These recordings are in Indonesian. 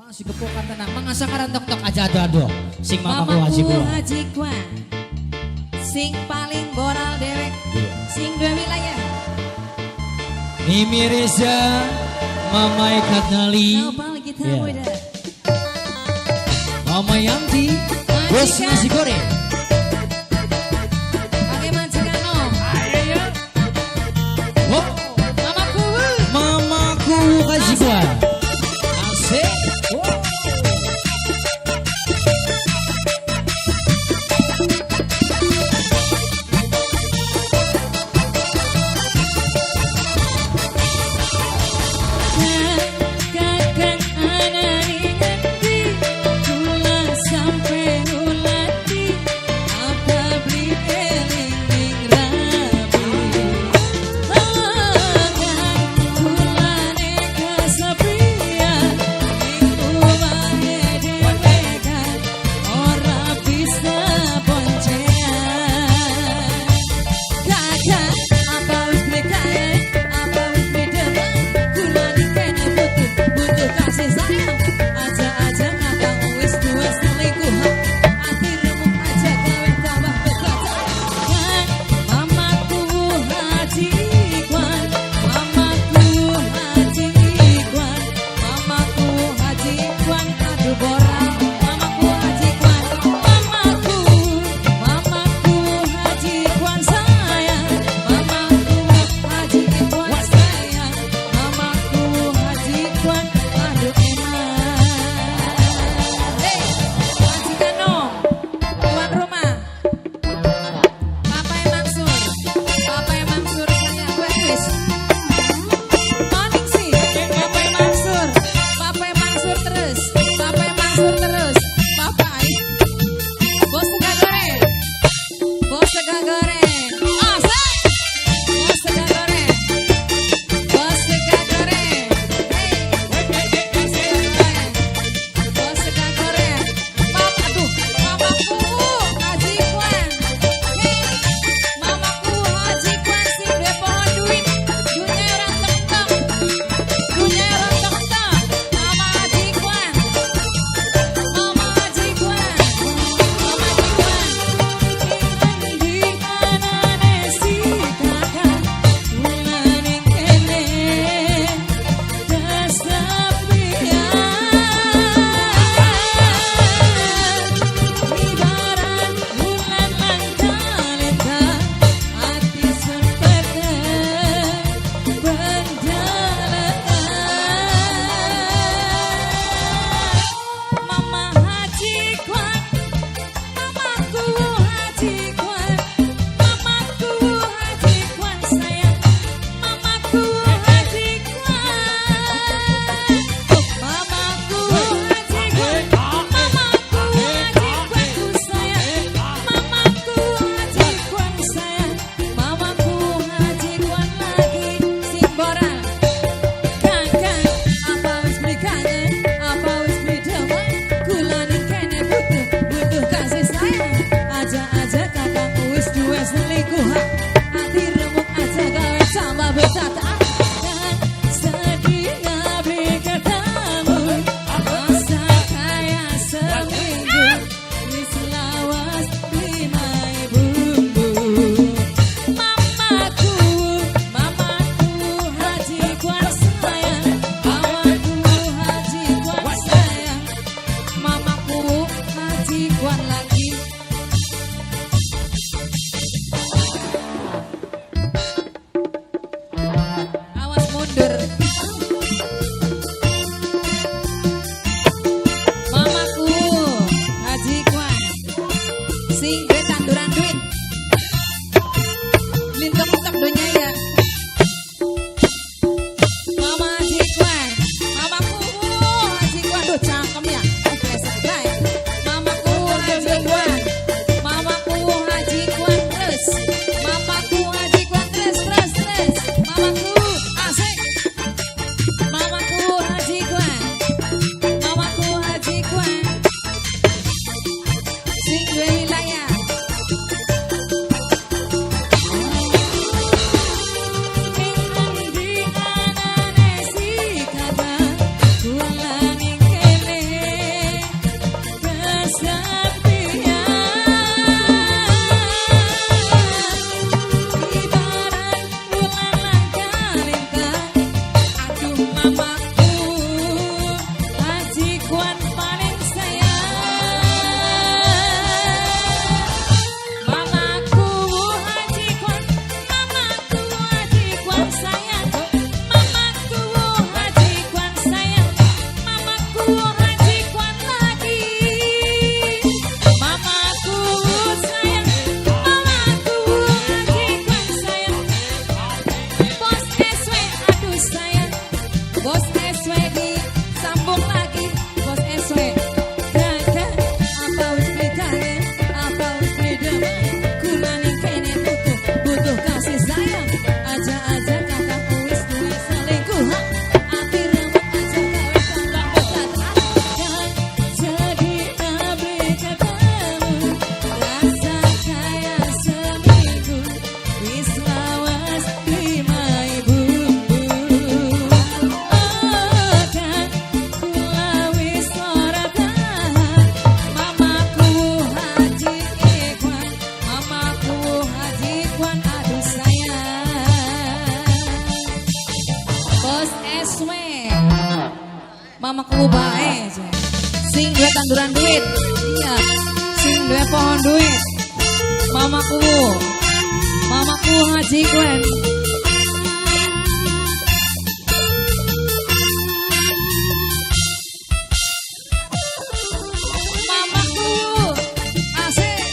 Si kepokan tenang, mengasakan tok-tok aja ado-ado. Sing mamaku Haji Kwan. Sing paling boral dewek. Sing dua wilayah. Mimi Reza, Mama Katnali. Mama Yanti, bos nasi goreng. Pakai majikan om. Oh, mamaku Haji Kwan. Asik. Haji Kwan lagi. Mamaku sayang, mamaku Haji Kwan sayang. Bos SW aduh sayang, bos SW disambung lagi, bos SW. Kakak apa wis kangen, apa wis demam, kulane kene butuh kasih sayang. Aja kakak wis duwe selingkuh. Ati remuk aja gawe tambah berat. Jadi abri ketemu, rasa kaya seminggu, wis lawas 5.000. Oh kan kula wis ora tahan. Mamaku Haji Kwan, mamaku Haji Kwan aduh sayang. Bos SW, mamaku bae, sing duwe tanduran duit, iya, sing duwe pohon duit. Mamaku Haji Kwan. Mamaku asik.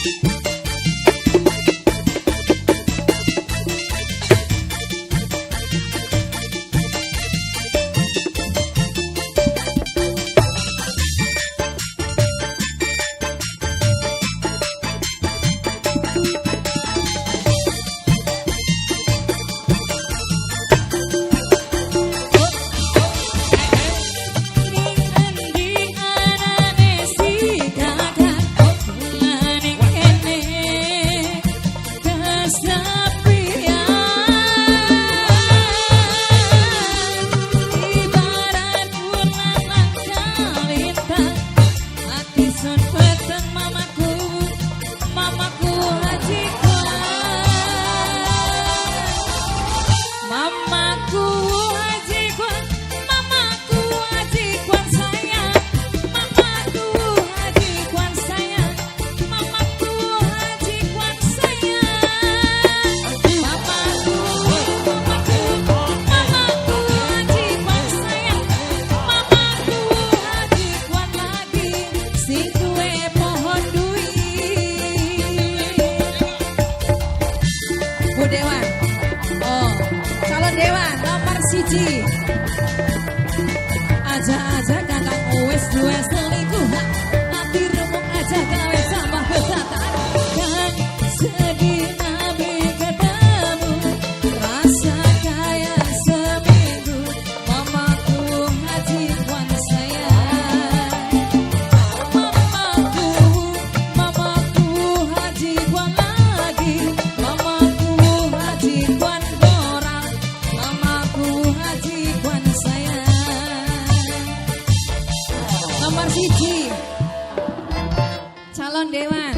Bu Dewan, oh calon Dewan nomor siji. Aja kakak wis duwe selingkuh, ati remuk aja gawe tambah betatan. Kan sedih nabi ketemu, rasa kaya seminggu. Mamaku Haji Kwan sayang, mamaku Haji Kwan lagi. Mamaku Haji Kwan dorang, mamaku Haji Kwan sayang. Nomor siji calon Dewan.